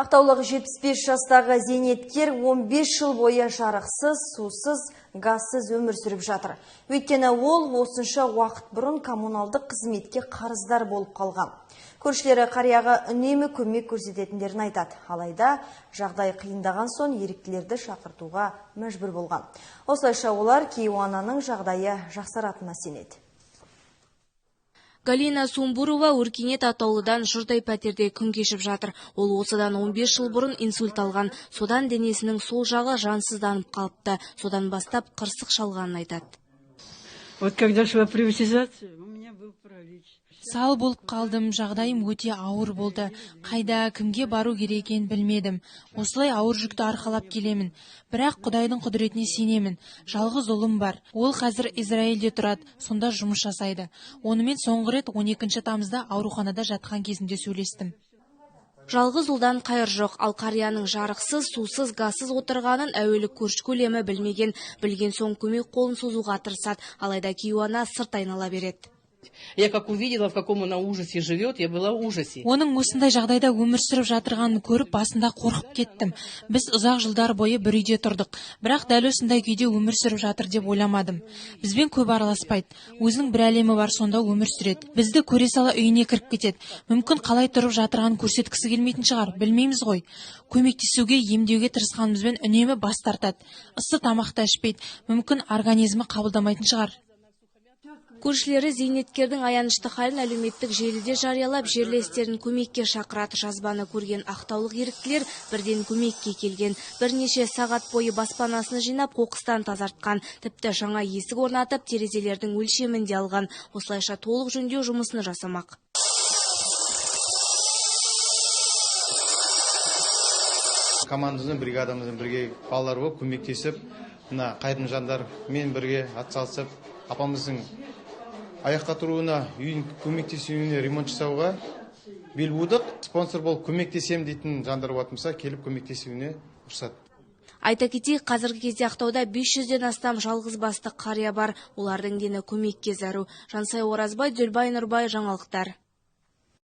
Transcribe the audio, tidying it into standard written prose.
Ақтаулық 75 жастағы зейнеткер 15 жыл бойы жарықсыз, сусыз, газсыз өмір сүріп жатыр. Өйткені ол осынша уақыт бұрын коммуналдық қызметке қарыздар болып қалған. Көршілері қарияға үнемі көмек көрсететіндерін айтады. Алайда жағдай қиындаған соң еріктілерді шақыртуға мәжбүр болған. Осылайша олар кейуананың жағдайы жақсаратынына сенеді. Галина Сумбурова өркениет атаулыдан жұрдай пәтерде күн кешіп жатыр. Ол осыдан 15 жыл бұрын инсульт алған. Содан денесінің сол жағы жансызданып қалыпты. Содан бастап қырсық шалғанын айтады. Вот когда шла приватизация, у меня был паралич. Сал болып қалдым, жағдайым өте ауыр болды. Қайда, кімге бару керек екенін білмедім. Осылай ауыр жүкті арқалап келемін. Бірақ Құдайдың құдіретіне сенемін. Жалғыз ұлым бар. Ол қазір Израильде тұрады, сонда жұмыс жасайды. Онымен соңғы рет 12 тамызда ауруханада жатқан кезімде сөйлестім. Жалғыз ұлдан қайыр жоқ, ал қарияның жарықсыз, сусыз, газсыз отырғанын әуелі көрші көлемі білмеген. Білген соң көмек қолын созуға тырысады, алайда кейуана сырт айнала береді. Я как увидела, в каком он ужасе живет, я была в ужасе. Оның осындай жағдайда өмір сүріп жатырғанын көріп, басында қорқып кеттім. Біз ұзақ жылдар бойы бір үйде тұрдық, бірақ дәл осындай күйде өмір сүріп жатыр деп ойламадым. Бізбен көп араласпайды. Өзінің бір әлемі бар, сонда өмір сүреді. Бізді көре сала үйіне кіріп кетеді. Мүмкін қалай тұрып жатырғанын көрсеткісі келмейтін шығар, білмейміз ғой. Көмектесуге, емдеуге тырысқанымызбен үнемі бас тартады. Ыссы тамақты ішпейді. Мүмкін организмі қабылдамайтын шығар. Көршілері зейнеткердің аянышты халін әлеуметтік желіде жариялап, жерлестерін көмекке шақырады. Жазбаны көрген ақтаулық еріктілер бірден көмекке келген. Бірнеше сағат бойы баспанасını жинап, қоқыстан тазартқан. Тіпті жаңа есік орнатып, терезелердің өлшемін де алған. Осылайша толық жөндеу жұмысын жасамақ. Командамыздың, бригадамыздың бірге балалар болып көмектесіп, мына қайырымды жандар мен бірге атсалысып, апамыздың аяққа тұруына, үйін көмектесуіне, ремонт жасауға бел будық. Спонсор болып көмектесем дейтін жандар болса, келіп көмектесуіне рұқсат. Айта кетейік, қазіргі кезде Ақтауда 500-ден астам жалғыз басты қария бар. Олардың дені көмекке зәру. Жансай Оразбай, Дүлбай Нұрбай, жаңалықтар.